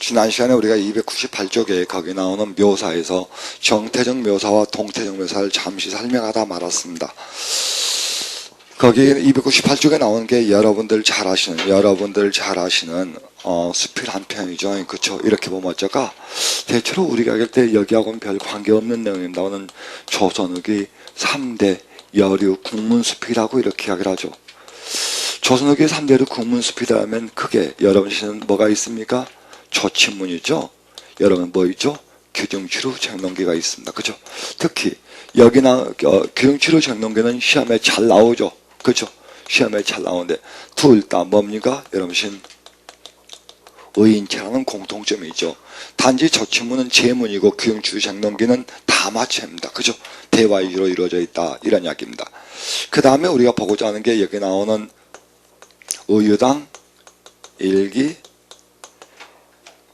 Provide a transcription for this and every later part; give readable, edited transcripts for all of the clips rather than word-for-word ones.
지난 시간에 우리가 298쪽에 거기 나오는 묘사에서 정태적 묘사와 동태적 묘사를 잠시 설명하다 말았습니다. 거기 298쪽에 나오는 게 여러분들 잘 아시는 수필 한 편이죠. 그쵸? 이렇게 보면 어쩔까? 대체로 우리가 할 때 여기하고는 별 관계없는 내용입니다. 오는 조선후기 3대 여류 국문수필이라고 이렇게 이야기를 하죠. 조선후기 3대로 국문수필이라면 크게 여러분 시는 뭐가 있습니까? 조치문이죠. 여러분 뭐 있죠? 규정치루 정론기가 있습니다. 그죠? 특히 여기나 규정치루 정론기는 시험에 잘 나오죠. 그죠? 시험에 잘 나오는데 둘 다 뭡니까? 여러분 신 의인체라는 공통점이 있죠. 단지 조치문은 제문이고 규정치루 정론기는 다마체입니다. 그죠? 대화 위주로 이루어져 있다. 이런 이야기입니다. 그 다음에 우리가 보고자 하는 게 여기 나오는 의유당 일기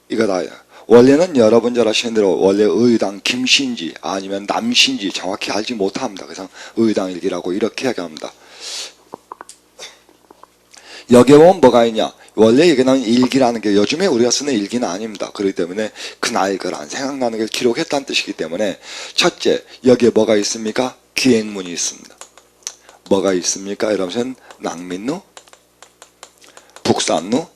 이거다. 원래는 여러분 잘 아시는 대로 원래 의당 김씨인지 아니면 남씨인지 정확히 알지 못합니다. 그래서 의당 일기라고 이렇게 얘기합니다. 여기에 보면 뭐가 있냐? 원래 여기 나오는 일기라는 게 요즘에 우리가 쓰는 일기는 아닙니다. 그렇기 때문에 그날 그런 생각나는 걸 기록했다는 뜻이기 때문에 첫째, 여기에 뭐가 있습니까? 기행문이 있습니다. 뭐가 있습니까? 여러분 낭민루, 북산루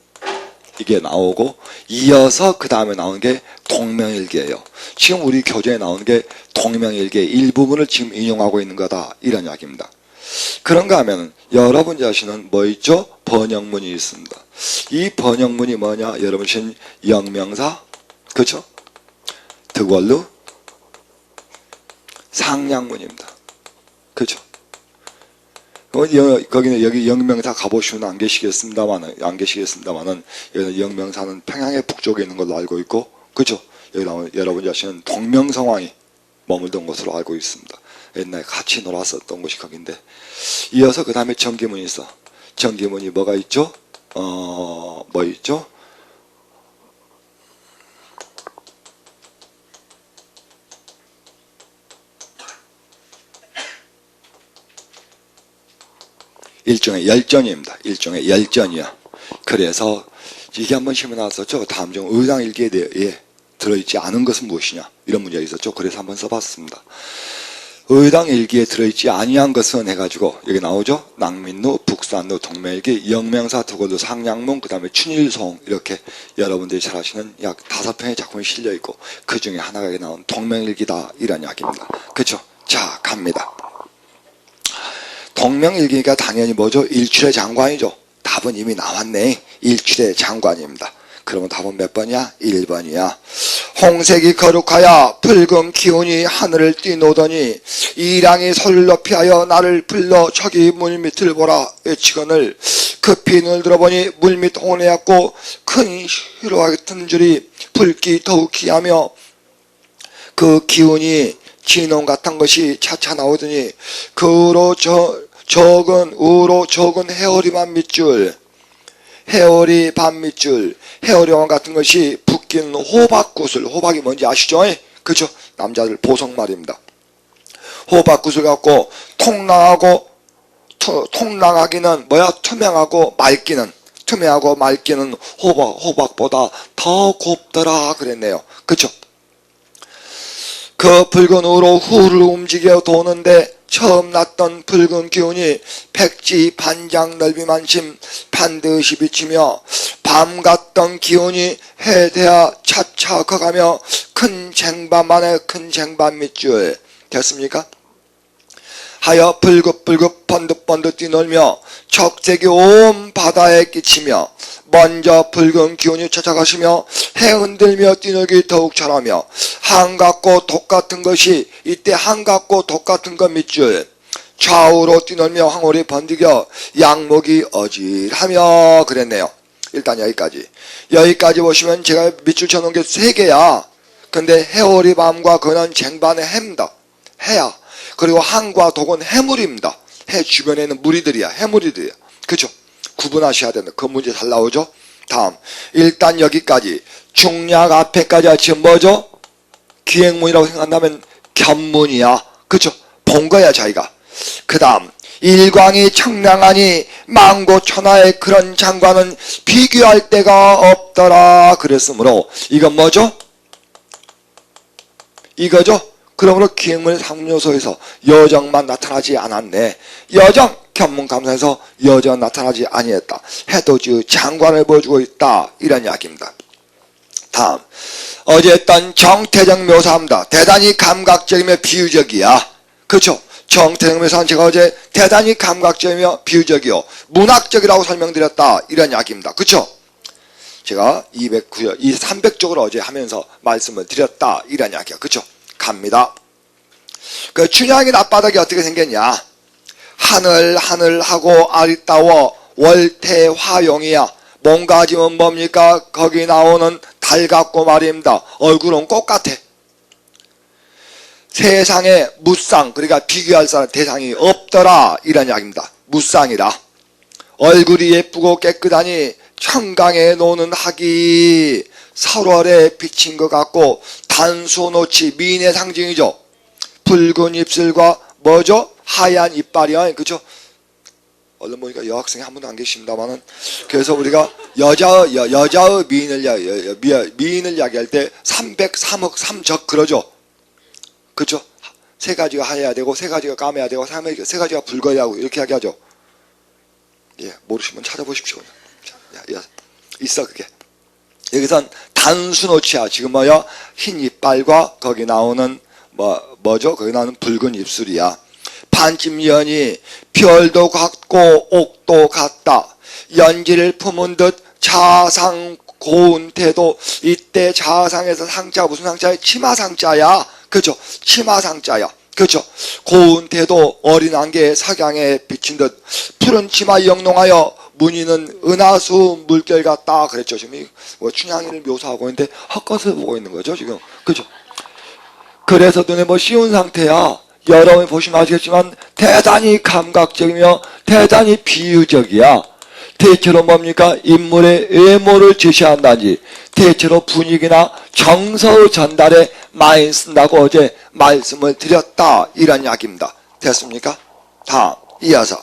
이게 나오고 이어서 그 다음에 나오는 게 동명일기예요. 지금 우리 교재에 나오는 게 동명일기의 일부분을 지금 인용하고 있는 거다. 이런 이야기입니다. 그런가 하면 여러분 자신은 뭐 있죠? 번역문이 있습니다. 이 번역문이 뭐냐? 여러분 신 영명사, 그렇죠? 득월루, 상량문입니다. 그렇죠? 거기는 여기 영명사 가보시면 안 계시겠습니다만은 여기 영명사는 평양의 북쪽에 있는 걸로 알고 있고, 그죠? 여기 나오는 여러분 자신은 동명성왕이 머물던 것으로 알고 있습니다. 옛날에 같이 놀았었던 곳이 거긴데, 이어서 그 다음에 정기문이 있어. 정기문이 뭐가 있죠? 뭐 있죠? 일종의 열전입니다. 일종의 열전이야. 그래서 이게 한번 시험에 나왔었죠. 다음 중 의당 일기에 대해 들어있지 않은 것은 무엇이냐 이런 문제가 있었죠. 그래서 한번 써봤습니다. 의당 일기에 들어있지 아니한 것은 해가지고 여기 나오죠. 낭민루, 북산루, 동명일기, 영명사, 득월루, 상량문, 그 다음에 춘일송 이렇게 여러분들이 잘 아시는 약 5편의 작품이 실려있고 그 중에 하나가 여기 나온 동명일기다 이런 이야기입니다. 그렇죠? 자, 갑니다. 동명일기가 당연히 뭐죠? 일출의 장관이죠. 답은 이미 나왔네. 일출의 장관입니다. 그러면 답은 몇 번이야? 1번이야. 홍색이 거룩하여 붉은 기운이 하늘을 뛰노더니 이랑이 소리를 높이 하여 나를 불러 저기 물 밑을 보라 외치거늘 급히 눈을 들어보니 물 밑 혼해였고 큰 희로 같은 줄이 붉기 더욱 기하며 그 기운이 진홍 같은 것이 차차 나오더니 그로 적은 우로 적은 해오리만 밑줄 해오리 반 밑줄 해오리왕 같은 것이 붓기는 호박구슬 호박이 뭔지 아시죠? 그죠? 남자들 보석 말입니다. 호박구슬 갖고 통랑하기는 뭐야? 투명하고 맑기는 호박보다 더 곱더라 그랬네요. 그죠? 그 붉은 우로 후를 움직여 도는데 처음 났던 붉은 기운이 백지 반장 넓이만큼 반드시 비치며 밤 같던 기운이 해대하 차차 커가며 큰 쟁반 안에 큰 쟁반 밑줄 됐습니까? 하여 불긋불긋 번득번득 뛰놀며 적색이 온 바다에 끼치며 먼저 붉은 기운이 쫓아가시며 해 흔들며 뛰놀기 더욱 잘하며 한같고 독같은 것이 이때 한같고 독같은 것 밑줄 좌우로 뛰놀며 황홀히 번득여 양목이 어질하며 그랬네요. 일단 여기까지 보시면 제가 밑줄 쳐놓은 게 3개야. 근데 해오리 밤과 그는 쟁반의 해입니다. 해야. 그리고 한과 독은 해물입니다. 해 주변에는 무리들이야. 해물이들이야. 그죠? 구분하셔야 된다. 그 문제 잘 나오죠? 다음. 일단 여기까지. 중략 앞에까지 지금 뭐죠? 기행문이라고 생각한다면 견문이야. 그죠? 본 거야, 자기가. 그 다음. 일광이 청량하니 망고천하의 그런 장관은 비교할 데가 없더라 그랬으므로 이건 뭐죠? 이거죠? 그러므로 기행문의 상문요소에서 여정만 나타나지 않았네. 여정 견문감사에서 여정 나타나지 아니했다. 해돋이의 장관을 보여주고 있다. 이런 이야기입니다. 다음 어제 했던 정태정 묘사합니다. 대단히 감각적이며 비유적이야. 그렇죠? 정태정 묘사는 제가 어제 대단히 감각적이며 비유적이요 문학적이라고 설명드렸다. 이런 이야기입니다. 그렇죠? 제가 300쪽을 어제 하면서 말씀을 드렸다. 이런 이야기야. 그렇죠? 갑니다. 그 춘향이 낮바닥이 어떻게 생겼냐? 하늘하고 아리따워 월태화용이야. 몸가짐은 뭡니까? 거기 나오는 달 같고 말입니다. 얼굴은 꽃 같아. 세상에 무쌍, 그러니까 비교할 사람 대상이 없더라. 이런 이야기입니다. 무쌍이라. 얼굴이 예쁘고 깨끗하니 청강에 노는 학이 설월에 비친 것 같고 단소노치 미인의 상징이죠. 붉은 입술과 뭐죠? 하얀 이빨이야. 그죠? 얼른 보니까 여학생이 한 분도 안 계십니다만은 그래서 우리가 여자의 미인을 이야기할 때 303억 3적 그러죠. 그죠? 세 가지가 하얘야 되고 세 가지가 까매야 되고 세 가지가 붉어야 하고 이렇게 이야기하죠. 예, 모르시면 찾아보십시오. 있어 그게. 여기선 단순오치야. 지금 뭐야? 흰 이빨과 거기 나오는 뭐죠? 거기 나오는 붉은 입술이야. 반쯤연이 별도 같고 옥도 같다. 연기를 품은 듯 자상 고운 태도. 이때 자상에서 상자 무슨 상자야? 치마상자야. 그죠? 치마상자야. 그죠? 고운 태도 어린 안개의 석양에 비친 듯 푸른 치마 영롱하여 무늬는 은하수 물결 같다 그랬죠. 지금 춘향이를 묘사하고 있는데 헛것을 보고 있는 거죠 지금. 그죠? 그래서 눈에 씌운 상태야. 여러분이 보시면 아시겠지만 대단히 감각적이며 대단히 비유적이야. 대체로 뭡니까? 인물의 외모를 제시한다든지 대체로 분위기나 정서의 전달에 많이 쓴다고 어제 말씀을 드렸다. 이런 이야기입니다. 됐습니까? 다음 이어서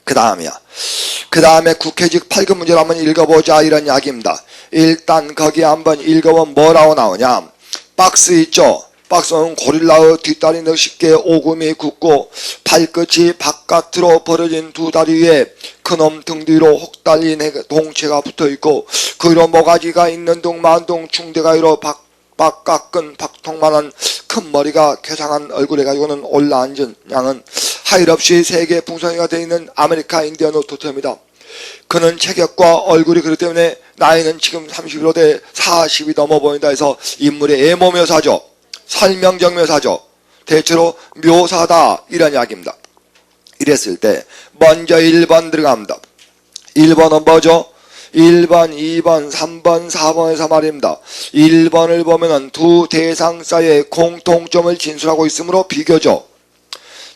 그 다음에 국회직 8급 문제를 한번 읽어보자. 이런 이야기입니다. 일단 거기 한번 읽어보면 뭐라고 나오냐. 박스 있죠. 박스는 고릴라의 뒷다리 너쉽게 오금이 굳고 발끝이 바깥으로 벌어진 두 다리 위에 그놈 등 뒤로 혹 달린 동체가 붙어있고 그 위로 모가지가 있는 둥 만둥 충대가 위로 깎은 박통만한 큰 머리가 괴상한 얼굴에 가지고는 올라앉은 양은 하일 없이 세계 풍성이가 되어 있는 아메리카 인디언 토토입니다. 그는 체격과 얼굴이 그렇기 때문에 나이는 지금 31로 돼 40이 넘어 보인다 해서 인물의 외모 묘사죠. 설명적 묘사죠. 대체로 묘사다. 이런 이야기입니다. 이랬을 때 먼저 1번 들어갑니다. 1번은 뭐죠? 1번, 2번, 3번, 4번에서 말입니다. 1번을 보면은 두 대상 사이의 공통점을 진술하고 있으므로 비교죠.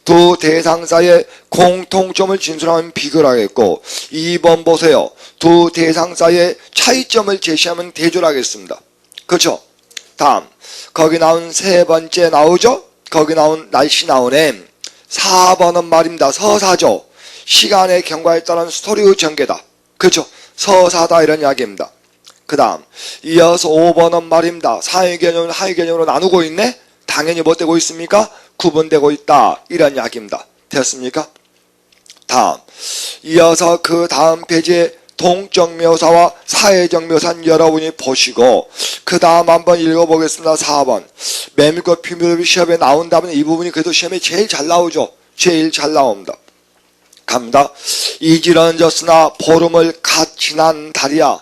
두 대상 사이의 공통점을 진술하면 비교를 하겠고 2번 보세요. 두 대상 사이의 차이점을 제시하면 대조를 하겠습니다. 그렇죠? 다음 거기 나온 세 번째 나오죠? 거기 나온 날씨 나오네. 4번은 말입니다. 서사죠. 시간의 경과에 따른 스토리의 전개다. 그렇죠? 서사다 이런 이야기입니다. 그 다음 이어서 5번은 말입니다. 상위 개념을 하위 개념으로 나누고 있네? 당연히 뭐 되고 있습니까? 구분되고 있다. 이런 이야기입니다. 됐습니까? 다음 이어서 그 다음 페이지에 동적 묘사와 사회적 묘사는 여러분이 보시고 그 다음 한번 읽어보겠습니다. 4번 메밀꽃 피밀비 시험에 나온다면 이 부분이 그래도 시험에 제일 잘 나오죠. 제일 잘 나옵니다. 갑니다. 이지런졌으나 보름을 갓 지난 달이야.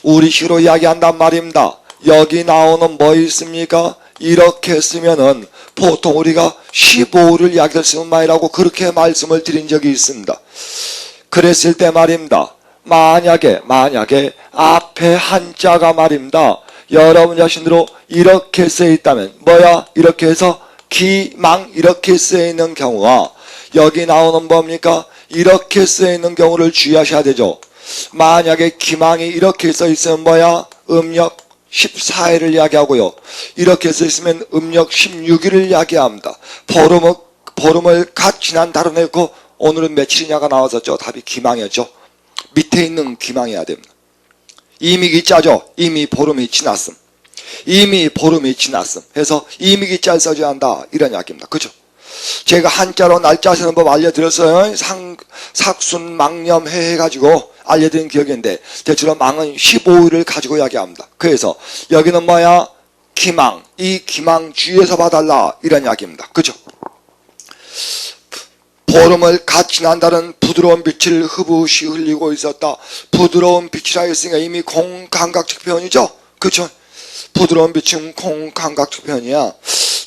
우리 시로 이야기한단 말입니다. 여기 나오는 뭐 있습니까? 이렇게 쓰면은 보통 우리가 15를 이야기를 쓰는 말이라고 그렇게 말씀을 드린 적이 있습니다. 그랬을 때 말입니다. 만약에 앞에 한자가 말입니다. 여러분 자신으로 이렇게 쓰여 있다면 뭐야? 이렇게 해서 기망 이렇게 쓰여 있는 경우와 여기 나오는 뭡니까? 이렇게 쓰여 있는 경우를 주의하셔야 되죠. 만약에 기망이 이렇게 써 있으면 뭐야? 음력 14일을 이야기하고요. 이렇게 써 있으면 음력 16일을 이야기합니다. 보름을 갓 지난 달은 했고 오늘은 며칠이냐가 나왔었죠. 답이 기망이었죠. 밑에 있는 기망해야 됩니다. 이미 기자죠. 이미 보름이 지났음. 이미 보름이 지났음. 해서 이미 기자를 써줘야 한다. 이런 이야기입니다. 그죠? 제가 한자로 날짜 세는 법 알려드렸어요. 삭순, 망념, 해 해가지고 알려드린 기억인데 대체로 망은 15일을 가지고 이야기합니다. 그래서 여기는 뭐야? 기망. 이 기망 주위에서 봐달라. 이런 이야기입니다. 그죠? 보름을 갓 지난 달은 부드러운 빛을 흐붓이 흘리고 있었다. 부드러운 빛이라 했으니까 이미 공감각적 표현이죠. 그렇죠? 부드러운 빛은 공감각적 표현이야.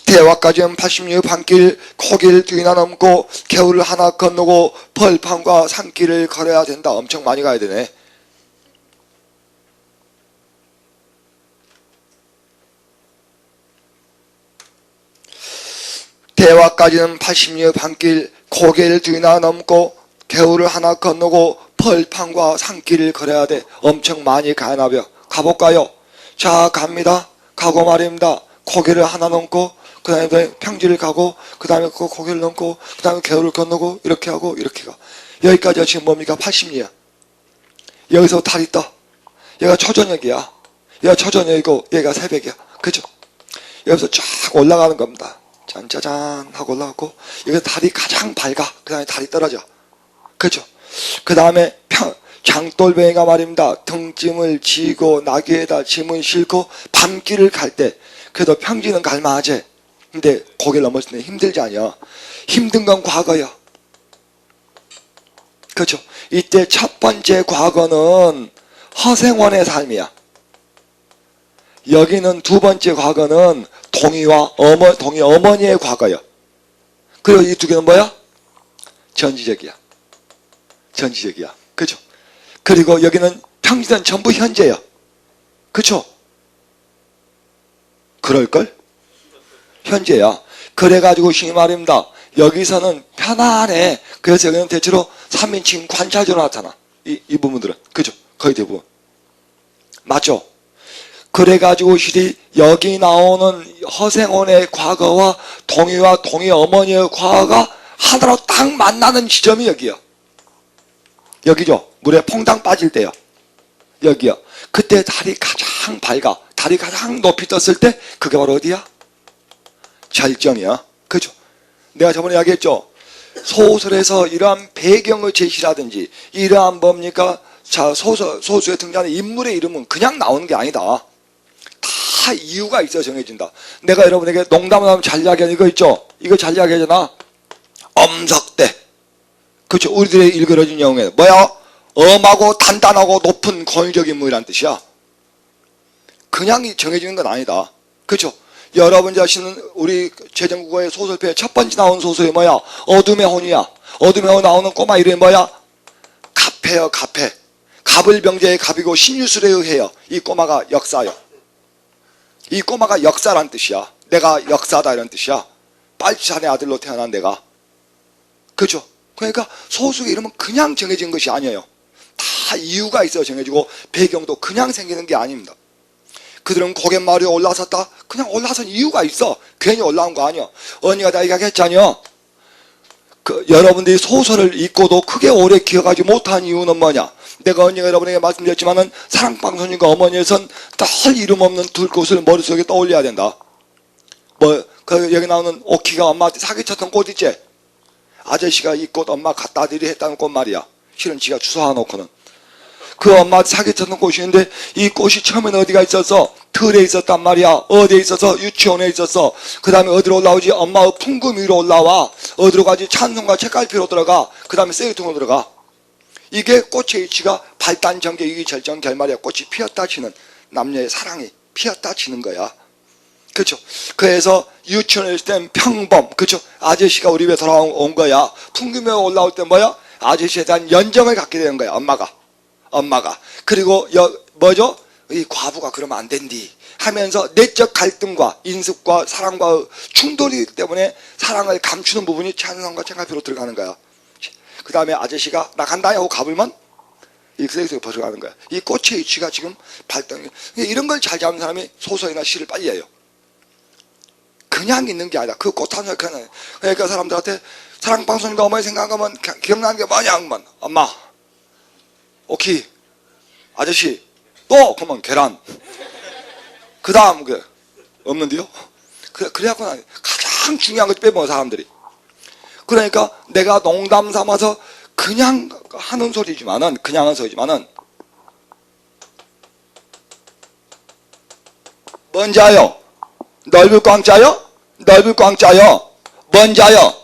대화까지는 80리 반길 고길 뒤나 넘고 겨울을 하나 건너고 벌판과 산길을 걸어야 된다. 엄청 많이 가야 되네. 대화까지는 80리 반길 고개를 뒤나 넘고 겨울을 하나 건너고 벌판과 산길을 걸어야 돼. 엄청 많이 가나벼. 가볼까요? 자, 갑니다. 가고 말입니다. 고개를 하나 넘고 그 다음에 평지를 가고 그 다음에 그 고개를 넘고 그 다음에 겨울을 건너고 이렇게 하고 이렇게 가. 여기까지가 지금 뭡니까? 80리야. 여기서 달이 떠. 얘가 초저녁이야. 얘가 초저녁이고 얘가 새벽이야. 그죠? 여기서 쫙 올라가는 겁니다. 짠짜잔 하고 올라가고 여기서 달이 가장 밝아. 그 다음에 달이 떨어져. 그죠? 그 다음에 장돌뱅이가 말입니다. 등짐을 지고 나귀에다 짐을 싣고 밤길을 갈 때 그래도 평지는 갈만하지. 근데 고개를 넘었을 때 힘들지 않냐. 힘든 건 과거야. 그렇죠? 이때 첫 번째 과거는 허생원의 삶이야. 여기는 두 번째 과거는 동희 어머니의 과거야. 그리고 이 두 개는 뭐야? 전지적이야. 전지적이야. 그죠? 그리고 여기는 평지는 전부 현재야. 그쵸? 그럴걸? 현재야. 그래가지고 신이 말입니다. 여기서는 편안해. 그래서 여기는 대체로 3인칭 관찰적으로 나타나. 이 부분들은. 그죠? 거의 대부분. 맞죠? 그래가지고 실이 여기 나오는 허생원의 과거와 동희와 동희 어머니의 과거가 하나로 딱 만나는 지점이 여기야. 여기죠? 물에 퐁당 빠질 때요. 여기요. 그때 달이 가장 밝아. 달이 가장 높이 떴을 때 그게 바로 어디야? 절정이야. 그죠? 내가 저번에 이야기했죠? 소설에서 이러한 배경의 제시라든지 이러한 뭡니까? 자, 소설에 등장하는 인물의 이름은 그냥 나오는 게 아니다. 다 이유가 있어 정해진다. 내가 여러분에게 농담을 하면 잘 이야기하는 이거 있죠? 이거 잘 이야기하잖아. 엄석대. 그렇죠? 우리들의 일그러진 영웅에 뭐야? 엄하고 단단하고 높은 권위적 인물이란 뜻이야. 그냥 정해지는 건 아니다. 그렇죠? 여러분 자신은 우리 제정국어의 소설표에 첫 번째 나온 소설이 뭐야? 어둠의 혼이야. 어둠의 혼 나오는 꼬마 이름이 뭐야? 갑해요. 갑해. 갑을병제의 갑이고 신유술의 의해요. 이 꼬마가 역사요. 이 꼬마가 역사란 뜻이야. 내가 역사다 이런 뜻이야. 빨치산의 아들로 태어난 내가. 그죠? 그러니까 소설의 이름은 그냥 정해진 것이 아니에요. 다 이유가 있어 정해지고 배경도 그냥 생기는 게 아닙니다. 그들은 고갯마루에 올라섰다. 그냥 올라선 이유가 있어. 괜히 올라온 거 아니야. 언니가 다 이야기했잖아요. 여러분들이 소설을 읽고도 크게 오래 기억하지 못한 이유는 뭐냐. 내가 언니가 여러분에게 말씀드렸지만은 사랑방송님과 어머니에선 늘 이름 없는 둘 곳을 머릿속에 떠올려야 된다. 여기 나오는 오키가 엄마한테 사기쳤던 꽃 있지? 아저씨가 이 꽃 엄마 갖다 드리 했다는 꽃 말이야. 실은 지가 주워놓고는. 그 엄마한테 사기쳤던 꽃이 있는데 이 꽃이 처음에는 어디가 있었어? 틀에 있었단 말이야. 어디에 있어서? 유치원에 있었어. 그 다음에 어디로 올라오지? 엄마의 풍금 위로 올라와. 어디로 가지? 찬송가 책갈피로 들어가. 그 다음에 쓰레기통으로 들어가. 이게 꽃의 위치가 발단 전개 위기 절정 결말이야. 꽃이 피었다 치는 남녀의 사랑이 피었다 치는 거야. 그렇죠? 그래서 유치원에 있을 땐 평범. 그렇죠? 아저씨가 우리 집에 돌아온 거야. 풍금에 올라올 때 뭐야? 아저씨에 대한 연정을 갖게 되는 거야. 엄마가. 그리고 뭐죠? 이 과부가 그러면 안 된디 하면서 내적 갈등과 인습과 사랑과 충돌이기 때문에 사랑을 감추는 부분이 찬성과 책갈피로 들어가는 거야. 그 다음에 아저씨가 나 간다 하고 가불면 이 쓰레기통에 벗어가는 거야. 이 꽃의 위치가 지금 발동. 이런 걸 잘 잡는 사람이 소설이나 시를 빨리 해요. 그냥 있는 게 아니라 그 꽃 한 송이 그냥. 그러니까 사람들한테 사랑방송인가 어머니 생각하면 기억나는 게 뭐냐 하면 엄마, 오키, 아저씨, 또 그러면 계란, 그 다음 그 없는데요? 그래갖고 가장 중요한 걸 빼먹어 사람들이. 그러니까 내가 농담 삼아서 그냥 하는 소리지만은, 그냥 하는 소리지만은 뭔지 아요? 넓을 광자요? 넓을 광자요? 뭔지 아요?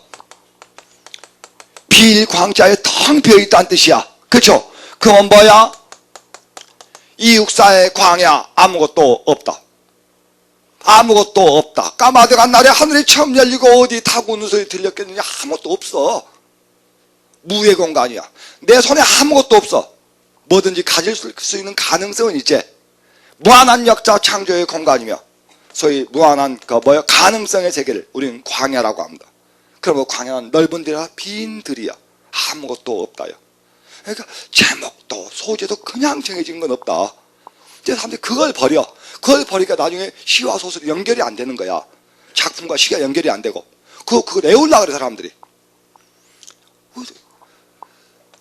빌 광자에 텅 비어있다는 뜻이야. 그쵸? 그건 뭐야? 이 육사의 광야, 아무것도 없다. 아무것도 없다. 까마득한 날에 하늘이 처음 열리고 어디 타고 오는 소리 들렸겠느냐? 아무것도 없어. 무의 공간이야. 내 손에 아무것도 없어. 뭐든지 가질 수 있는 가능성은 있지. 무한한 역자 창조의 공간이며 소위 무한한 가능성의 세계를 우리는 광야라고 합니다. 그러면 광야는 넓은 데라 빈 들이야. 아무것도 없다요. 그러니까 제목도 소재도 그냥 정해진 건 없다. 이제 사람들이 그걸 버려. 그걸 버리니까 나중에 시와 소설이 연결이 안 되는 거야. 작품과 시가 연결이 안 되고. 그거 내우려고 그래 사람들이.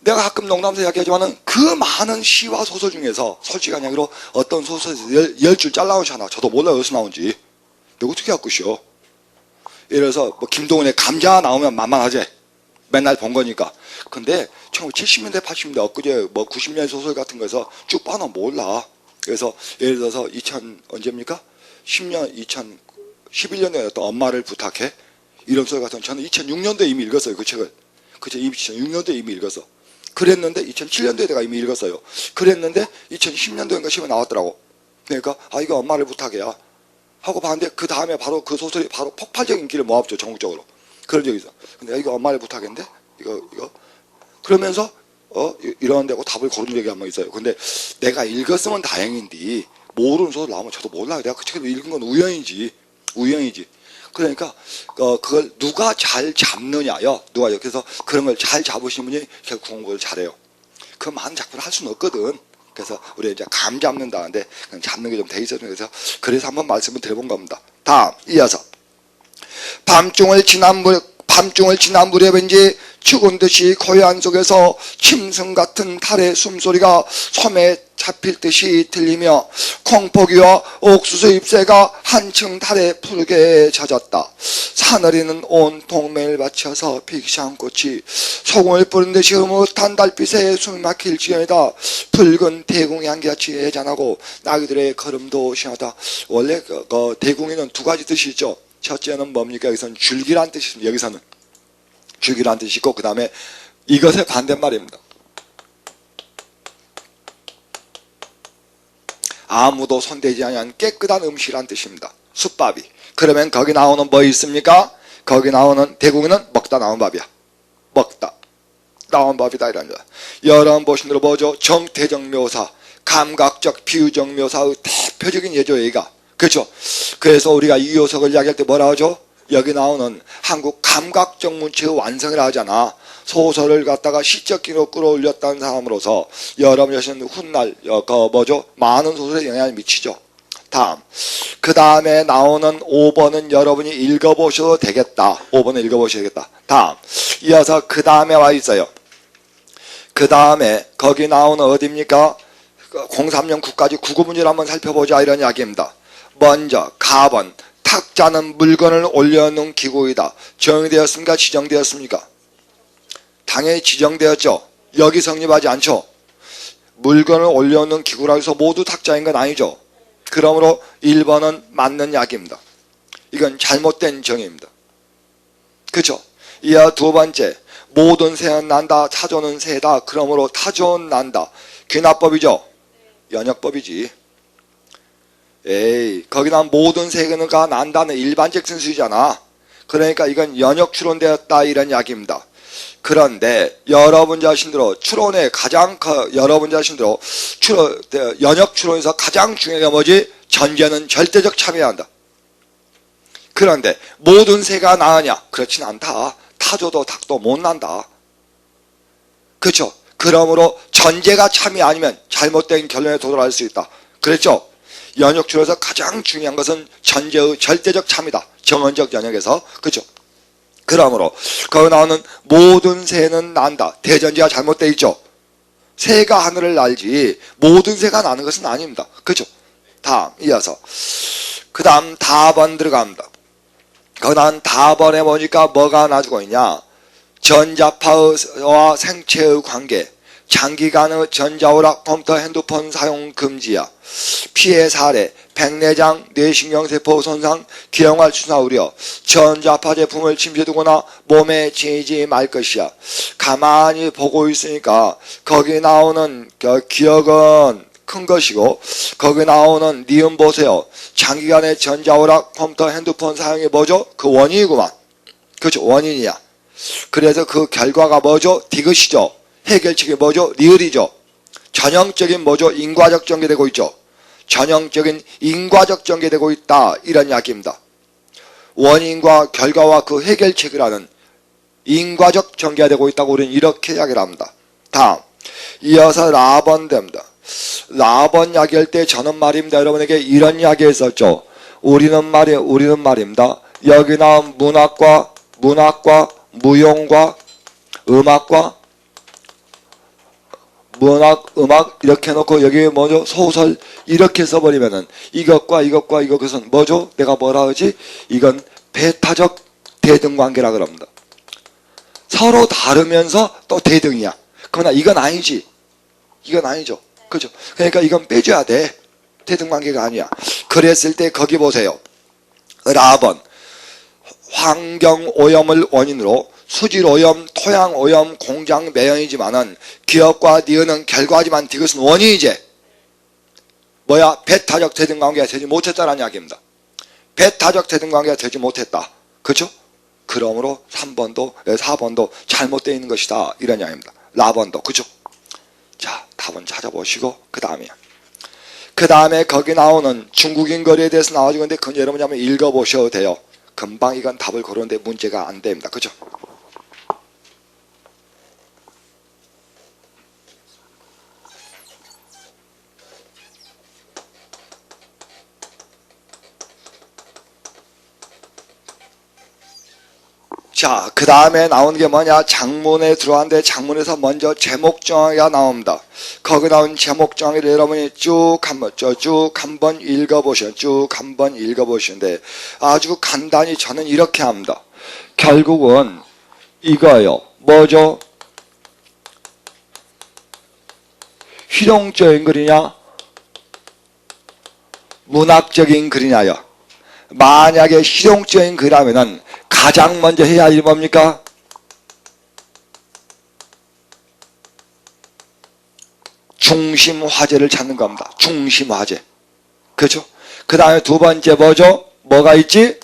내가 가끔 농담에서 이야기하지만은 그 많은 시와 소설 중에서 솔직한 이야기로 어떤 소설에서 10줄 잘라놓잖아. 저도 몰라요 어디서 나온지. 내가 어떻게 할 것이요. 예를 들어서 뭐 김동훈의 감자 나오면 만만하지. 맨날 본 거니까. 근데 1970년대 80년대 엊그제 뭐 90년대 소설 같은 거에서 쭉 빠나 몰라. 그래서 예를 들어서 언제입니까? 2011년도에 어떤 엄마를 부탁해. 이런 소설 같은 거 저는 2006년도에 이미 읽었어요. 그 책을. 그쵸? 2006년도에 이미 읽었어. 그랬는데 2007년도에 내가 이미 읽었어요. 그랬는데 2010년도인가 시험에 나왔더라고. 그러니까 이거 엄마를 부탁해야 하고 봤는데 그 다음에 바로 그 소설이 바로 폭발적인 인기를 모았죠. 전국적으로. 그런 적이 있어. 근데 이거 엄마를 부탁했는데 이거 그러면서 이런 데고 답을 고른 적이 한 번 있어요. 근데 내가 읽었으면 다행인데 모르는 소설 나오면 저도 몰라요. 내가 그 책을 읽은 건 우연이지. 그러니까 그걸 누가 잘 잡느냐요. 그래서 그런 걸 잘 잡으시는 분이 결국 공부를 잘해요. 그 많은 작품을 할 수는 없거든. 그래서 우리 이제 감 잡는다는데 그냥 잡는 게 좀 돼 있어요. 그래서 한번 말씀을 드려본 겁니다. 다음 이어서 밤중을 지난 무렵인지 죽은 듯이 고요한 속에서 짐승 같은 달의 숨소리가 섬에 잡힐 듯이 들리며 콩포기와 옥수수 잎새가 한층 달에 푸르게 젖었다. 사늘이는 온 동맹을 받쳐서 픽시한 꽃이 소금을 뿌린 듯이 흐뭇한 달빛에 숨 막힐 지경이다. 붉은 대궁이 한결같이 해잔하고 나귀들의 걸음도 심하다. 원래 대궁에는 두 가지 뜻이 있죠. 첫째는 뭡니까? 여기서는 줄기란 뜻이 있습니다. 여기서는 줄기란 뜻이 있고 그 다음에 이것의 반대말입니다. 아무도 손대지 않은 깨끗한 음식이란 뜻입니다. 숯밥이. 그러면 거기 나오는 뭐 있습니까? 거기 나오는 대궁에는 먹다 나온 밥이야. 먹다 나온 밥이다 이런 거야. 여러분 보신 대로 뭐죠? 정태적 묘사, 감각적 비유적 묘사의 대표적인 예죠 여기가. 그렇죠? 그래서 우리가 이효석을 이야기할 때 뭐라 하죠? 여기 나오는 한국 감각적 문체의 완성을 하잖아. 소설을 갖다가 시적 기로 끌어올렸다는 사람으로서 여러분이 훗날 많은 소설에 영향을 미치죠. 다음 그 다음에 나오는 5번은 여러분이 읽어보셔도 되겠다. 5번은 읽어보셔도 되겠다. 다음 이어서 그 다음에 와 있어요. 그 다음에 거기 나오는 어디입니까? 03년 국가지 국어문제를 한번 살펴보자 이런 이야기입니다. 먼저 가번 탁자는 물건을 올려놓은 기구이다. 정의되었습니까? 지정되었습니까? 당연히 지정되었죠. 여기 성립하지 않죠. 물건을 올려놓은 기구라고 해서 모두 탁자인 건 아니죠. 그러므로 1번은 맞는 약입니다. 이건 잘못된 정의입니다. 그렇죠? 이어 두 번째 모든 새는 난다. 타조는 새다. 그러므로 타조는 난다. 귀납법이죠. 연역법이지. 에이 거기다 모든 새가 난다는 일반적 순수이잖아. 그러니까 이건 연역 추론되었다 이런 이야기입니다. 그런데 여러분 자신들로 추론의 가장 여러분 자신들로 연역 추론에서 가장 중요한 게 뭐지? 전제는 절대적 참여해야 한다. 그런데 모든 새가 나으냐? 그렇진 않다. 타조도 닭도 못 난다. 그렇죠? 그러므로 전제가 참여 아니면 잘못된 결론에 도달할 수 있다. 그랬죠? 연역 추론에서 가장 중요한 것은 전제의 절대적 참이다. 정언적 연역에서. 그죠? 그러므로 거기 나오는 모든 새는 난다. 대전제가 잘못되어 있죠. 새가 하늘을 날지 모든 새가 나는 것은 아닙니다. 그죠? 다음 이어서 그 다음 답원 들어갑니다. 그 다음 답원에 보니까 뭐가 나주고 있냐. 전자파와 생체의 관계, 장기간의 전자오락 컴퓨터 핸드폰 사용 금지야. 피해 사례, 백내장, 뇌신경세포 손상, 기형활 추사 우려, 전자파 제품을 침시두거나 몸에 지니지 말 것이야. 가만히 보고 있으니까 거기 나오는 기억은 큰 것이고 거기 나오는 니은 보세요. 장기간의 전자오락 컴퓨터 핸드폰 사용이 뭐죠? 그 원인이구만. 그렇죠? 원인이야. 그래서 그 결과가 뭐죠? 디귿이죠. 해결책이 뭐죠? 리을이죠. 전형적인 뭐죠? 인과적 전개되고 있죠. 전형적인 인과적 전개되고 있다. 이런 이야기입니다. 원인과 결과와 그 해결책이라는 인과적 전개가 되고 있다고 우리는 이렇게 이야기를 합니다. 다음 이어서 라번 됩니다. 라번 이야기할 때 저는 말입니다. 여러분에게 이런 이야기 했었죠. 우리는 말입니다. 여기 나온 문학과 무용과 음악과 문학, 음악 이렇게 해놓고 여기 뭐죠? 소설 이렇게 써버리면은 이것은 뭐죠? 내가 뭐라 하지? 이건 배타적 대등관계라 그럽니다. 서로 다르면서 또 대등이야. 그러나 이건 아니지. 이건 아니죠. 그죠? 그러니까 이건 빼줘야 돼. 대등관계가 아니야. 그랬을 때 거기 보세요. 라번 환경오염을 원인으로 수질오염, 토양오염, 공장 매연이지만은 기업과 니은은 결과지만 디귿은 원인이지. 뭐야? 배타적 대등관계가 되지 못했다는 이야기입니다. 배타적 대등관계가 되지 못했다. 그렇죠? 그러므로 3번도 4번도 잘못되어 있는 것이다. 이런 이야기입니다. 라번도. 그죠? 자, 답은 찾아보시고 그 다음에 거기 나오는 중국인 거리에 대해서 나와주고 있는데 그건 여러분이 한번 읽어보셔도 돼요. 금방 이건 답을 고르는데 문제가 안 됩니다. 그죠? 자, 그 다음에 나오는 게 뭐냐? 장문에 들어왔는데 장문에서 먼저 제목 정의가 나옵니다. 거기 나온 제목 정의를 여러분이 쭉 한번 읽어보시는데 아주 간단히 저는 이렇게 합니다. 결국은 이거예요. 뭐죠? 실용적인 글이냐? 문학적인 글이냐요? 만약에 실용적인 글이라면은 가장 먼저 해야 할 일이 뭡니까? 중심 화제를 찾는 겁니다. 중심 화제. 그렇죠? 그 다음에 두 번째 뭐죠? 뭐가 있지?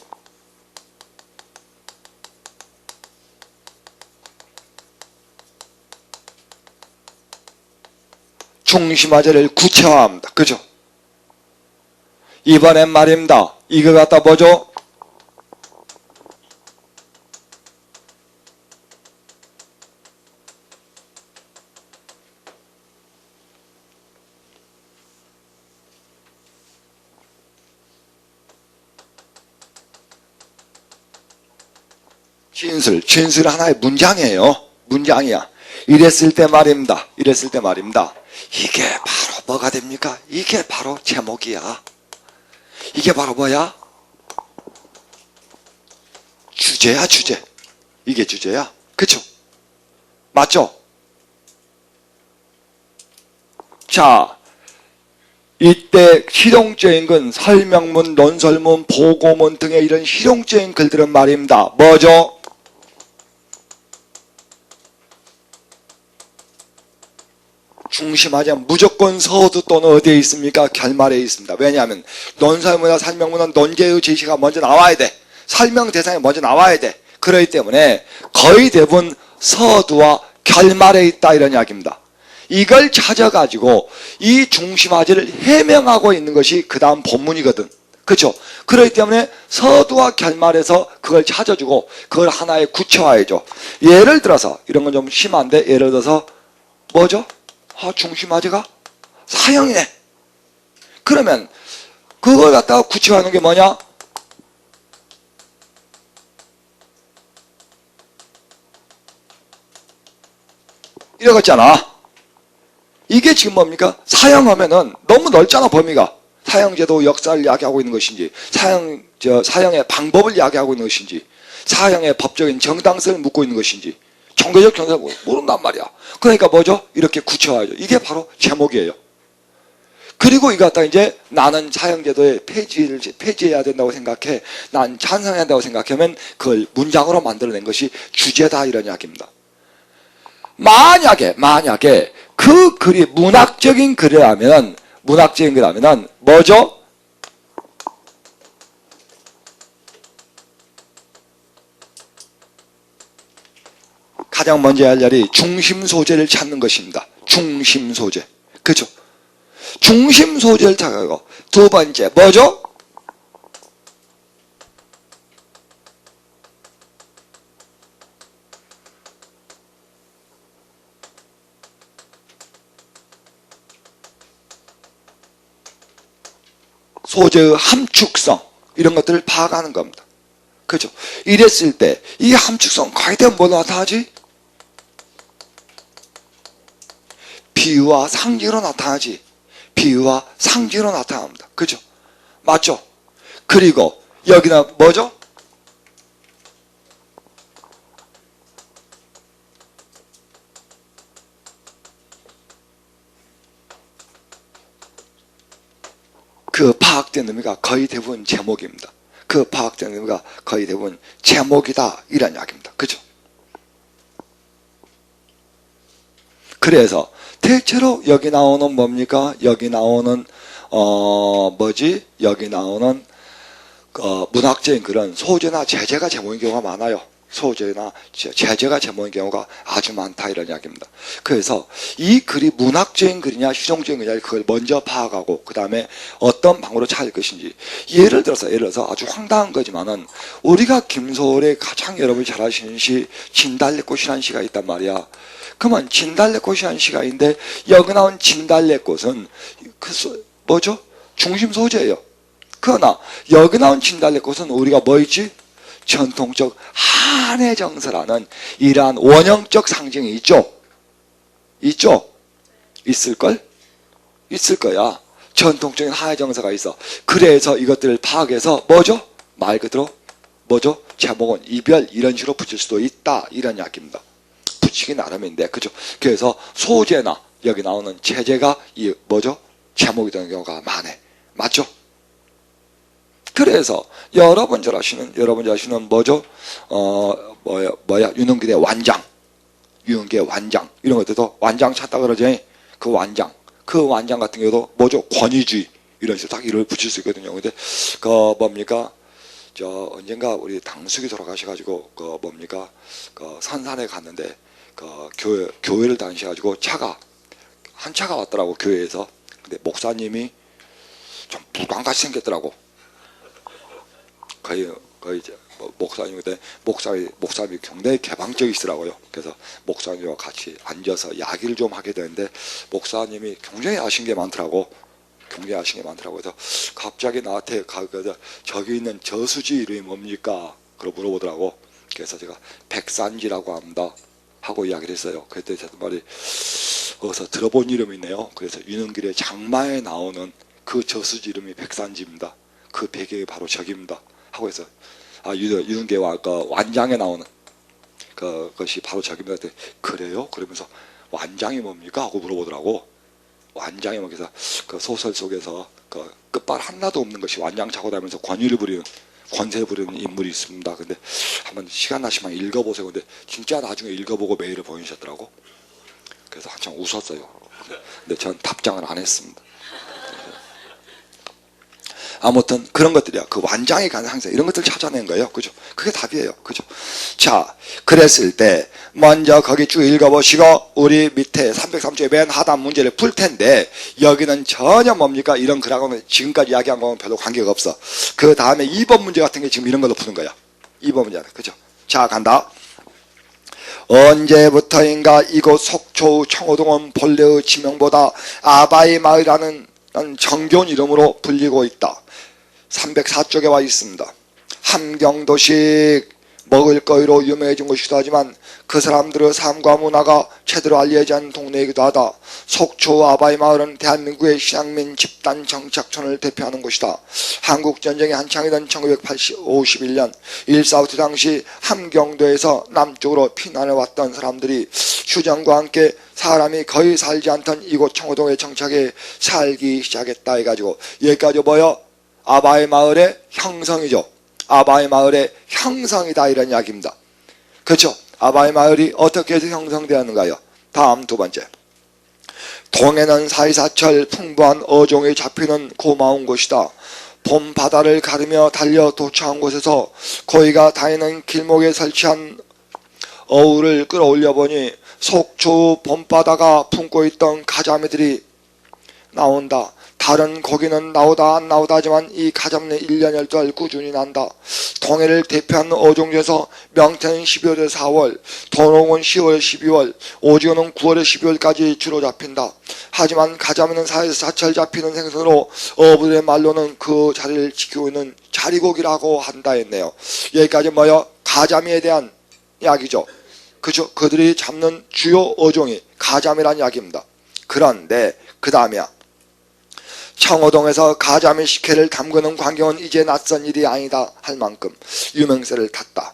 중심 화제를 구체화합니다. 그죠? 이번엔 말입니다. 이거 갖다 뭐죠? 진술은 하나의 문장이에요. 문장이야. 이랬을 때 말입니다. 이게 바로 뭐가 됩니까? 이게 바로 제목이야. 이게 바로 뭐야? 주제야, 주제. 이게 주제야. 그쵸? 맞죠? 자, 이때 실용적인 건 설명문, 논설문, 보고문 등의 이런 실용적인 글들은 말입니다. 뭐죠? 중심하자면 무조건 서두 또는 어디에 있습니까? 결말에 있습니다. 왜냐하면 논설문이나 설명문은 논제의 제시가 먼저 나와야 돼. 설명 대상이 먼저 나와야 돼. 그렇기 때문에 거의 대부분 서두와 결말에 있다 이런 이야기입니다. 이걸 찾아가지고 이 중심화제를 해명하고 있는 것이 그 다음 본문이거든. 그렇죠? 그렇기 때문에 서두와 결말에서 그걸 찾아주고 그걸 하나의 구체화해줘. 예를 들어서 이런 건 좀 심한데 예를 들어서 뭐죠? 중심화제가 사형이네. 그러면 그걸 갖다가 구체화하는 게 뭐냐? 이러겠잖아. 이게 지금 뭡니까? 사형하면은 너무 넓잖아, 범위가. 사형제도 역사를 이야기하고 있는 것인지, 사형의 방법을 이야기하고 있는 것인지, 사형의 법적인 정당성을 묻고 있는 것인지, 종교적 정당성을 모른단 말이야. 그러니까 뭐죠? 이렇게 굳혀야죠. 이게 바로 제목이에요. 그리고 이거 갖다 이제 나는 사형제도의 폐지해야 된다고 생각해. 난 찬성해야 된다고 생각하면 그걸 문장으로 만들어낸 것이 주제다, 이런 이야기입니다. 만약에 그 글이 문학적인 글이라면 뭐죠? 가장 먼저 할 일이 중심 소재를 찾는 것입니다. 중심 소재. 그죠? 중심 소재를 찾고, 두 번째 뭐죠? 소재의 함축성, 이런 것들을 파악하는 겁니다. 그죠? 이랬을 때 이 함축성 과연 뭘로 나타나지? 비유와 상징으로 나타나지. 비유와 상징으로 나타납니다. 그죠? 맞죠? 그리고 여기는 뭐죠? 그 파악된 의미가 거의 대부분 제목입니다. 그 파악된 의미가 거의 대부분 제목이다, 이런 이야기입니다. 그죠? 그래서 대체로 여기 나오는 뭡니까? 여기 나오는 여기 나오는 문학적인 그런 소재나 제재가 제목인 경우가 많아요. 소재나 제재가 제목인 경우가 아주 많다, 이런 이야기입니다. 그래서 이 글이 문학적인 글이냐 실용적인 글이냐 그걸 먼저 파악하고 그 다음에 어떤 방법으로 찾을 것인지. 예를 들어서 아주 황당한 거지만은 우리가 김소월의 가장 여러분이 잘 아시는 시 진달래꽃이라는 시가 있단 말이야. 그러면 진달래꽃이라는 시가 있는데 여기 나온 진달래꽃은 뭐죠? 중심 소재예요. 그러나 여기 나온 진달래꽃은 우리가 뭐 있지? 전통적 한의 정서라는 이러한 원형적 상징이 있죠? 있을걸? 있을 거야. 전통적인 한의 정서가 있어. 그래서 이것들을 파악해서 뭐죠? 말 그대로 뭐죠? 제목은 이별, 이런 식으로 붙일 수도 있다, 이런 이야기입니다. 붙이기 나름인데, 그죠? 그래서 소재나 여기 나오는 제재가 이 뭐죠? 제목이 되는 경우가 많네. 맞죠? 그래서 여러분 잘 아시는 뭐죠? 유능길의 완장, 유능길의 완장, 이런 것들도 완장 찾다 그러죠. 그 완장 같은 경우도 뭐죠? 권위주의, 이런 식으로 딱 이를 붙일 수 있거든요. 근데 언젠가 우리 당숙이 돌아가셔가지고 산산에 갔는데 교회를 다니셔가지고 한 차가 왔더라고, 교회에서. 근데 목사님이 좀 불광같이 생겼더라고. 거의 목사님인데 목사님이 굉장히 개방적이시더라고요. 그래서 목사님과 같이 앉아서 이야기를 좀 하게 되는데 목사님이 굉장히 아신 게 많더라고. 그래서 갑자기 나한테 저기 있는 저수지 이름이 뭡니까? 그러고 물어보더라고. 그래서 제가 백산지라고 합니다 하고 이야기를 했어요. 그때 제 말이 어디서 들어본 이름이네요. 그래서 유능길의 장마에 나오는 그 저수지 이름이 백산지입니다. 그 배경이 바로 저기입니다 하고 해서 유능계와 완장에 나오는 그것이 바로 저기입니다. 그래요? 그러면서 완장이 뭡니까? 하고 물어보더라고. 완장이 그래서 그 소설 속에서 끝발 하나도 없는 것이 완장 차고 다니면서 권세를 부리는 인물이 있습니다. 근데 한번 시간 나시면 읽어보세요. 근데 진짜 나중에 읽어보고 메일을 보내셨더라고. 그래서 한참 웃었어요. 근데 전 답장을 안 했습니다. 아무튼 그런 것들이야. 그 완장에 관한 항상 이런 것들 찾아낸 거예요. 그죠? 그게 답이에요. 그죠? 자, 그랬을 때 먼저 거기 쭉 읽어보시고 우리 밑에 303쪽의 맨 하단 문제를 풀 텐데 여기는 전혀 뭡니까? 이런 글하고는 지금까지 이야기한 거는 별로 관계가 없어. 그 다음에 2번 문제 같은 게 지금 이런 걸로 푸는 거야. 2번 문제. 그죠? 자, 간다. 언제부터인가 이곳 속초 청호동은 본래의 지명보다 아바이 마을이라는 정겨운 이름으로 불리고 있다. 304쪽에 와 있습니다. 함경도식 먹을거리로 유명해진 곳이기도 하지만 그 사람들의 삶과 문화가 제대로 알려지지 않은 동네이기도 하다. 속초 아바이 마을은 대한민국의 신앙민 집단 정착촌을 대표하는 곳이다. 한국전쟁이 한창이던 1951년 1.4.5 당시 함경도에서 남쪽으로 피난해 왔던 사람들이 휴전과 함께 사람이 거의 살지 않던 이곳 청호동에 정착해 살기 시작했다 해가지고 여기까지 뭐요? 아바이 마을의 형성이죠. 아바이 마을의 형성이다 이런 이야기입니다. 그렇죠? 아바이 마을이 어떻게 해서 형성되었는가요? 다음 두 번째. 동해는 사이사철 풍부한 어종이 잡히는 고마운 곳이다. 봄 바다를 가르며 달려 도착한 곳에서 고기가 다니는 길목에 설치한 어우를 끌어올려 보니 속초 봄바다가 품고 있던 가자미들이 나온다. 다른 고기는 나오다 안 나오다 하지만 이 가자미는 1년 12달 꾸준히 난다. 동해를 대표하는 어종 중에서 명태는 12월에 4월, 도롱은 10월 12월, 오징어는 9월에 12월까지 주로 잡힌다. 하지만 가자미는 사철 잡히는 생선으로 어부들의 말로는 그 자리를 지키고 있는 자리고기라고 한다 했네요. 여기까지 뭐요? 가자미에 대한 이야기죠. 그죠? 그들이 잡는 주요 어종이 가자미란 이야기입니다. 그런데 그 다음이야. 청호동에서 가자미 식혜를 담그는 광경은 이제 낯선 일이 아니다 할 만큼 유명세를 탔다.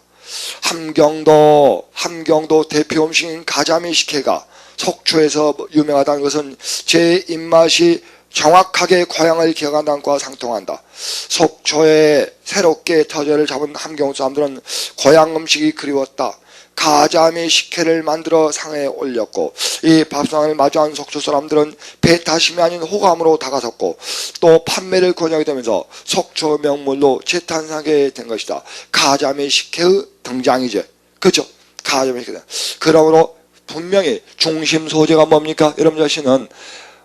함경도 대표 음식인 가자미 식혜가 속초에서 유명하다는 것은 제 입맛이 정확하게 고향을 기억한다는 것과 상통한다. 속초에 새롭게 터전을 잡은 함경도 사람들은 고향 음식이 그리웠다. 가자미 식혜를 만들어 상에 올렸고 이 밥상을 마주한 속초 사람들은 배타심이 아닌 호감으로 다가섰고 또 판매를 권하게 되면서 속초 명물로 재탄생하게 된 것이다. 가자미 식혜의 등장이죠. 그렇죠? 가자미 식혜. 그러므로 분명히 중심 소재가 뭡니까? 여러분 자신은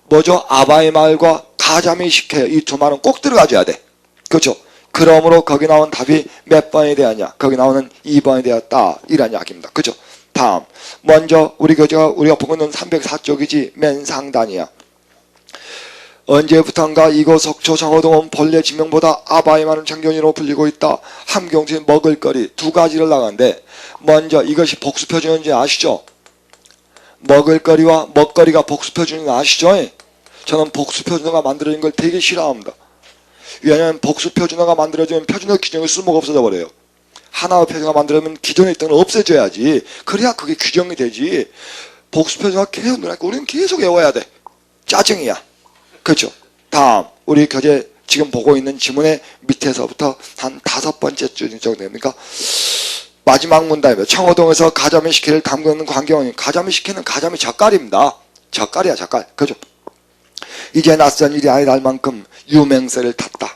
뭐죠? 아바이 마을과 가자미 식혜 이 두 말은 꼭 들어가줘야 돼. 그렇죠? 그러므로 거기 나온 답이 몇 번이 되었냐? 거기 나오는 2번이 되었다. 이런 이야기입니다. 그죠? 다음. 먼저 우리가 보고 있는 304쪽이지 맨 상단이야. 언제부턴가 이곳 속초 청호동은 본래 지명보다 아바이 마을 청견이로 불리고 있다. 함경도의 먹을거리 두 가지를 나가는데 먼저 이것이 복수표준인지 아시죠? 먹을거리와 먹거리가 복수표준인 아시죠? 저는 복수표준어가 만들어진 걸 되게 싫어합니다. 왜냐하면 복수표준어가 만들어지면 표준어 규정의 쓸모가 없어져 버려요. 하나의 표준어가 만들어지면 기존에 있던 건 없애줘야지. 그래야 그게 규정이 되지. 복수표준어가 계속 늘어나니까 우리는 계속 외워야 돼. 짜증이야. 그렇죠? 다음 우리 교재 지금 보고 있는 지문의 밑에서부터 한 5번째 정도 됩니까? 마지막 문답이에요. 청호동에서 가자미 식혜를 담그는 광경은 가자미 식혜는 가자미 젓갈입니다. 젓갈이야 젓갈. 그죠? 이제 낯선 일이 아니다 할 만큼 유명세를 탔다.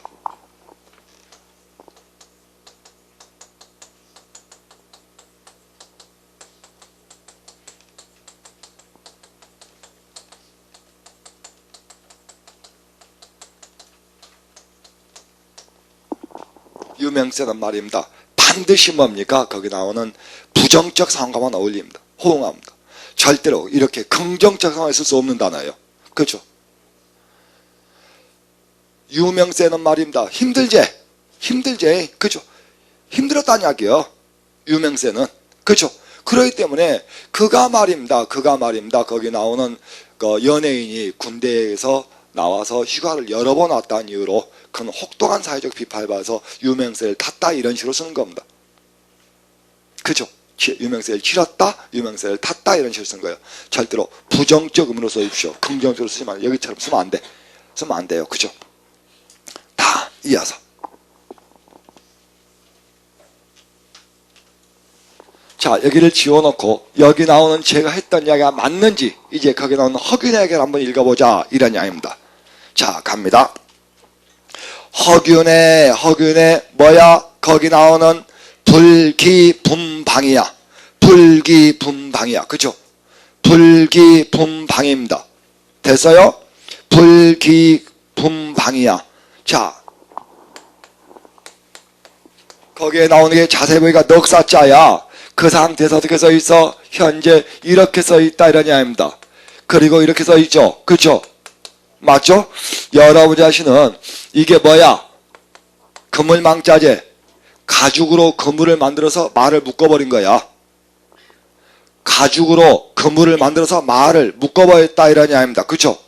유명세는 말입니다. 반드시 뭡니까? 거기 나오는 부정적 상황과만 어울립니다. 호응합니다. 절대로 이렇게 긍정적 상황에 쓸 수 없는 단어예요. 그렇죠? 유명세는 말입니다. 힘들지? 그죠? 힘들었다는 이야기요. 유명세는. 그죠? 그렇기 때문에 그가 말입니다. 거기 나오는 그 연예인이 군대에서 나와서 휴가를 여러 번 왔다는 이유로 그는 혹독한 사회적 비판을 받아서 유명세를 탔다 이런 식으로 쓰는 겁니다. 그죠? 유명세를 치렀다, 유명세를 탔다 이런 식으로 쓰는 거예요. 절대로 부정적 의미로 써주십시오. 긍정적으로 쓰지 말고 여기처럼 쓰면 안 돼. 쓰면 안 돼요. 그죠? 다 이어서 자 여기를 지워놓고 여기 나오는 제가 했던 이야기가 맞는지 이제 거기 나오는 허균의 얘기를 한번 읽어보자 이런 이야기입니다. 자 갑니다. 허균의 뭐야? 거기 나오는 불기분방이야. 그죠? 불기분방입니다. 됐어요? 불기분방이야. 자 거기에 나오는 게 자세히 보니까 넉사자야. 그 상태에서 어떻게 써있어? 현재 이렇게 써있다 이런 이야기입니다. 그리고 이렇게 써있죠. 그렇죠? 맞죠? 여러분 자신은 이게 뭐야? 그물망자재. 가죽으로 그물을 만들어서 말을 묶어버린 거야. 가죽으로 그물을 만들어서 말을 묶어버렸다 이런 이야기입니다. 그렇죠?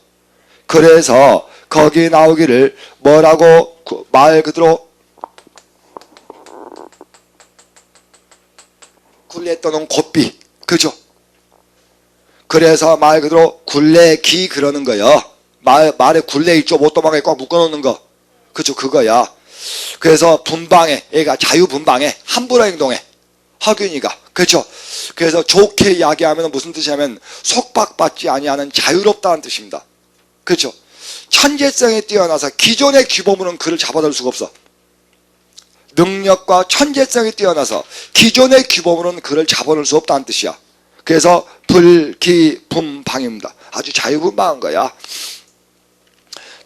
그래서 거기에 나오기를 뭐라고 말 그대로 굴레에 떠놓은 고삐. 그죠? 그래서 말 그대로 굴레기 그러는 거요. 말에 굴레 있죠. 못도망에 꽉 묶어놓는 거. 그죠? 그거야. 그래서 분방해. 얘가 자유분방해. 함부로 행동해. 허균이가. 그죠? 그래서 좋게 이야기하면 무슨 뜻이냐면 속박받지 아니하는 자유롭다는 뜻입니다. 그죠? 천재성에 뛰어나서 기존의 규범으로는 그를 잡아들 수가 없어. 능력과 천재성이 뛰어나서 기존의 규범으로는 그를 잡아놓을 수 없다는 뜻이야. 그래서 불기분방입니다. 아주 자유분방한 거야.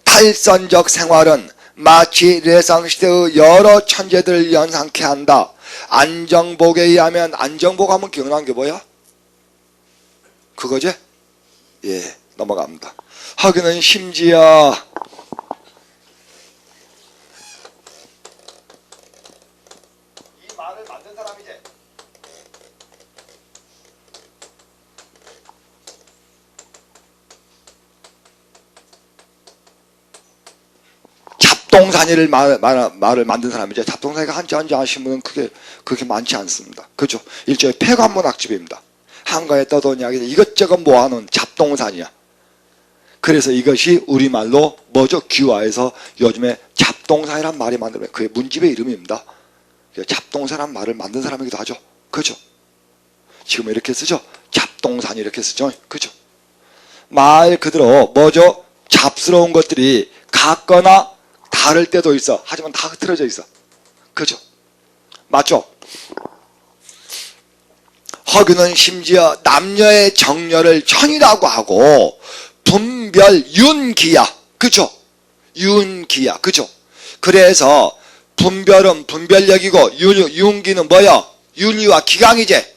탈선적 생활은 마치 레상시대의 여러 천재들을 연상케 한다. 안정복에 의하면, 안정복 하면 기억나는 게 뭐야? 그거지? 예, 넘어갑니다. 하기는 심지어 이 말을 만든 사람이지. 잡동사니를 말을 만든 사람이죠. 잡동사니가 한자 하신 분은 그렇게 많지 않습니다. 그죠? 일종의 폐관문학집입니다. 한가에 떠도는 이야기 이것저것 모아놓은 잡동사니야. 그래서 이것이 우리말로 뭐죠? 귀화해서 요즘에 잡동사니란 말이 만들면 그게 문집의 이름입니다. 잡동사란 말을 만든 사람이기도 하죠. 그죠? 지금 이렇게 쓰죠? 잡동사니 이렇게 쓰죠? 그죠? 말 그대로 뭐죠? 잡스러운 것들이 같거나 다를 때도 있어. 하지만 다 흐트러져 있어. 그죠? 맞죠? 허균은 심지어 남녀의 정렬을 천이라고 하고 분별 윤기야. 그죠? 윤기야. 그죠? 그래서 분별은 분별력이고 윤기는 뭐야? 윤리와 기강이지.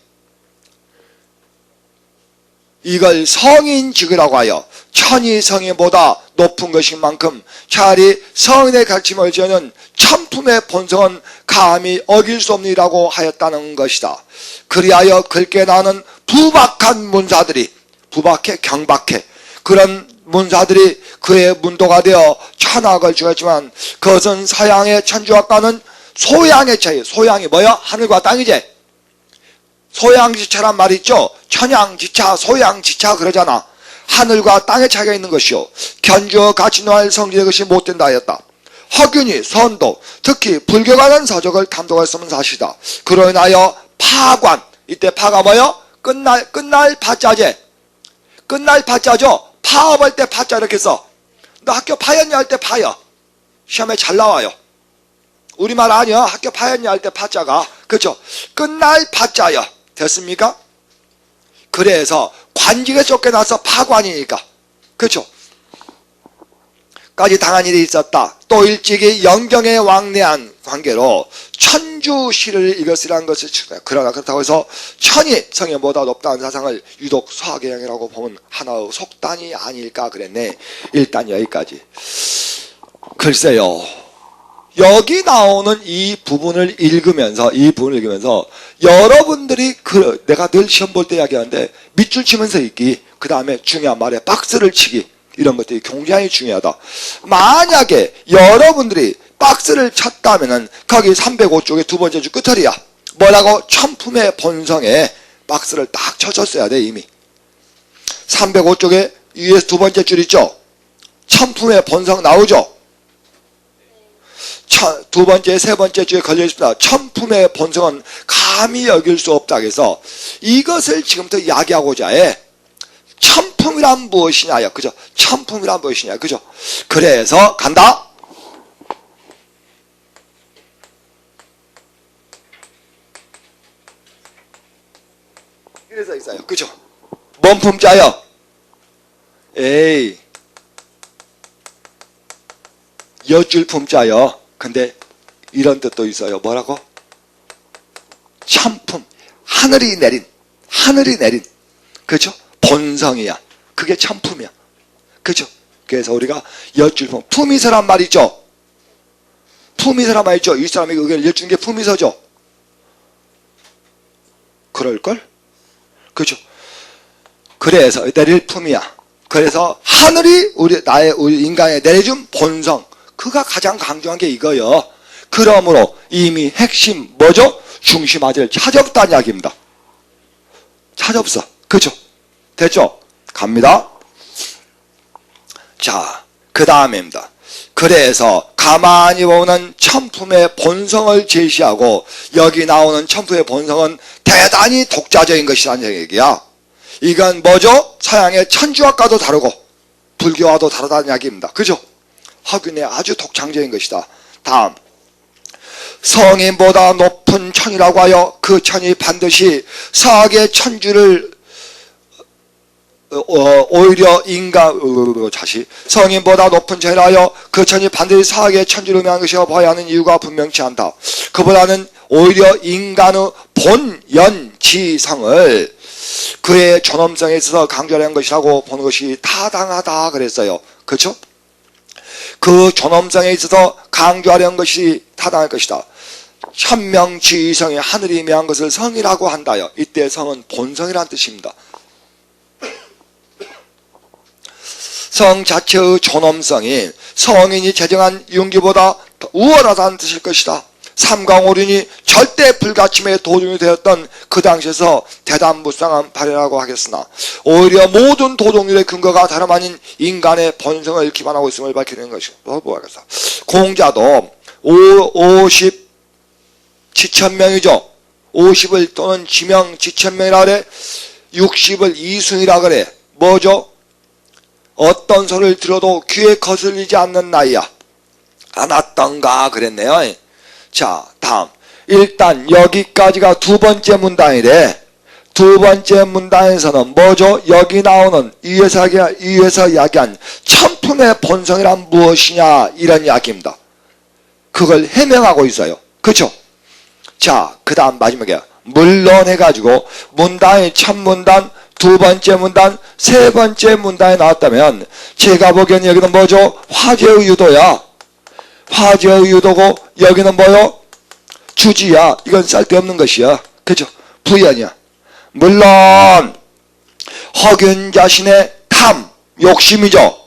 이걸 성인직이라고 하여 천이 성인보다 높은 것인 만큼 차라리 성인의 가르침을 지어는 천품의 본성은 감히 어길 수 없느니라고 하였다는 것이다. 그리하여 글께 나는 부박한 문사들이 부박해 경박해 그런 문사들이 그의 문도가 되어 천학을 주었지만 그것은 서양의 천주학과는 소양의 차이. 소양이 뭐야? 하늘과 땅이지. 소양지차란 말이 있죠. 천양지차 소양지차 그러잖아. 하늘과 땅의 차이가 있는 것이요 견주어 같이 노할 성질의 것이 못된다 하였다. 허균이 선도 특히 불교관한 서적을 탐독했으면 사실이다. 그로 인하여 파관, 이때 파가 뭐요? 끝날 파자제. 끝날 파자죠. 파업할 때 파자 이렇게 써. 너 학교 파였냐 할 때 파여. 시험에 잘 나와요. 우리말 아니야. 학교 파였냐 할 때 파자가. 그렇죠? 끝날 파자여. 됐습니까? 그래서 관직에 쫓겨나서 파관이니까. 그렇죠? 까지 당한 일이 있었다. 또 일찍이 영경에 왕래한 관계로 천주시를 읽었으라는 것을 측다. 그러나 그렇다고 해서 천이 성현보다 높다는 사상을 유독 소학의양이라고 보면 하나의 속단이 아닐까 그랬네. 일단 여기까지. 글쎄요. 여기 나오는 이 부분을 읽으면서 여러분들이 내가 늘 시험 볼 때 이야기하는데 밑줄 치면서 읽기, 그 다음에 중요한 말에 박스를 치기, 이런 것들이 굉장히 중요하다. 만약에 여러분들이 박스를 쳤다면은 거기 305쪽의 두 번째 줄 끝털이야. 뭐라고? 천품의 본성에 박스를 딱 쳐줬어야 돼. 이미 305쪽에 위에 두 번째 줄 있죠. 천품의 본성 나오죠. 두 번째, 세 번째 줄에 걸려 있습니다. 천품의 본성은 감히 여길 수 없다. 그래서 이것을 지금부터 이야기하고자 해. 천품이란 무엇이냐요? 그죠? 천품이란 무엇이냐? 그죠? 그래서 간다. 이래서 있어요. 그죠? 뭔 품자요? 에이, 여줄 품자요. 근데 이런 뜻도 있어요. 뭐라고? 천품. 하늘이 내린. 그죠? 본성이야. 그게 천품이야. 그죠? 그래서 우리가 여줄품. 품이서란 말이죠. 품이서란 말이죠. 이 사람이 의견을 여쭈는 게 품이서죠. 그럴걸? 그죠? 그래서 내릴 품이야. 그래서 하늘이 우리 인간에 내려준 본성, 그가 가장 강조한 게 이거요. 그러므로 이미 핵심 뭐죠? 중심아지를 찾았다는 이야기입니다. 찾았어. 그죠? 됐죠? 갑니다. 자, 그 다음입니다. 그래서 가만히 보면 천품의 본성을 제시하고, 여기 나오는 천품의 본성은 대단히 독자적인 것이라는 얘기야. 이건 뭐죠? 서양의 천주학과도 다르고 불교와도 다르다는 이야기입니다. 그죠? 하균의 아주 독창적인 것이다. 다음, 성인보다 높은 천이라고 하여 그 천이 반드시 사악의 천주를 오히려 성인보다 높은 천이라 하여 그 천이 반드시 사악의 천주를 의미하는 것이라 봐야 하는 이유가 분명치 않다. 그보다는 오히려 인간의 본연지성을 그의 존엄성에 있어서 강조하는 것이라고 보는 것이 타당하다 그랬어요. 그렇죠? 그 존엄성에 있어서 강조하려는 것이 타당할 것이다. 천명지성의 하늘이 임한 것을 성이라고 한다요. 이때 성은 본성이라는 뜻입니다. 성 자체의 존엄성이 성인이 제정한 윤기보다 우월하다는 뜻일 것이다. 삼강오륜이 절대 불가침의 도중이 되었던 그 당시에서 대단무쌍한 발현이라고 하겠으나, 오히려 모든 도덕률의 근거가 다름 아닌 인간의 본성을 기반하고 있음을 밝히는 것이라고 보아야겠다. 공자도 50지천명이죠. 50을 또는 지명 지천명이라 그래. 60을 이순이라 그래. 뭐죠? 어떤 소리를 들어도 귀에 거슬리지 않는 나이야. 않았던가 그랬네요. 자, 다음. 일단 여기까지가 두 번째 문단이래. 두 번째 문단에서는 뭐죠? 여기 나오는 위에서 이야기한 천품의 본성이란 무엇이냐, 이런 이야기입니다. 그걸 해명하고 있어요. 그렇죠? 자, 그 다음 마지막에 물론 해가지고 문단이 첫 문단, 두 번째 문단, 세 번째 문단에 나왔다면, 제가 보기엔 여기는 뭐죠? 화제의 유도야. 화제의 유도고, 여기는 뭐요? 주지야. 이건 쓸데없는 것이야. 그죠? 부연이야. 물론 허균 자신의 탐, 욕심이죠.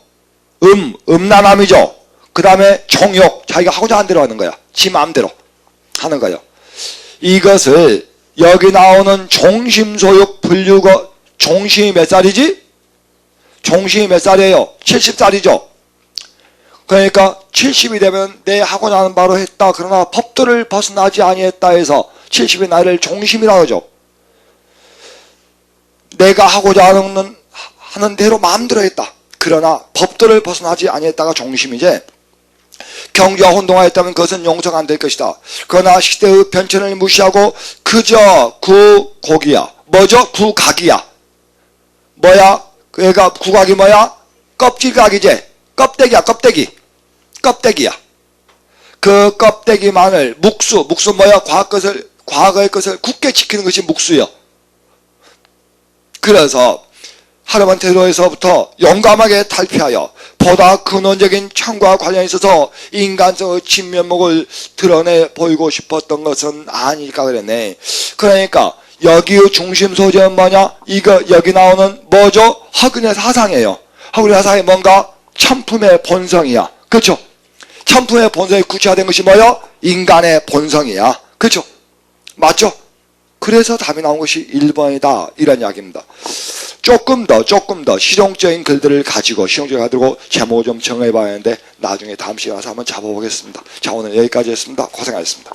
음란함이죠. 그 다음에 종욕, 자기가 하고자 하는 대로 하는 거야. 지 마음대로 하는 거예요. 이것을 여기 나오는 종심소욕 분류거, 종심이 몇 살이지? 종심이 몇 살이에요? 70살이죠. 그러니까 70이 되면 내 하고자 하는 바로 했다. 그러나 법도를 벗어나지 아니했다 해서 70의 나이를 종심이라고 하죠. 내가 하고자 하는 대로 마음대로 했다. 그러나 법도를 벗어나지 아니했다가 종심이지. 경주와 혼동하였다면 그것은 용서가 안 될 것이다. 그러나 시대의 변천을 무시하고 그저 구곡이야. 뭐죠? 구각이야. 뭐야? 그러니까 구각이 뭐야? 껍질각이지. 껍데기야. 껍데기야. 그 껍데기만을 묵수 뭐야? 과거의 것을 굳게 지키는 것이 묵수요. 그래서 하루만 태도에서부터 용감하게 탈피하여 보다 근원적인 천과 관련이 있어서 인간성의 진면목을 드러내 보이고 싶었던 것은 아닐까 그랬네. 그러니까 여기의 중심 소재는 뭐냐? 이거 여기 나오는 뭐죠? 허균의 사상이에요. 허균의 사상이 뭔가? 천품의 본성이야. 그렇죠? 천품의 본성이 구체화된 것이 뭐요? 인간의 본성이야. 그렇죠? 맞죠? 그래서 답이 나온 것이 1번이다. 이런 이야기입니다. 조금 더 실용적인 글들을 가지고 제목을 좀 정해봐야 하는데 나중에 다음 시간에 한번 잡아보겠습니다. 자, 오늘 여기까지 했습니다. 고생하셨습니다.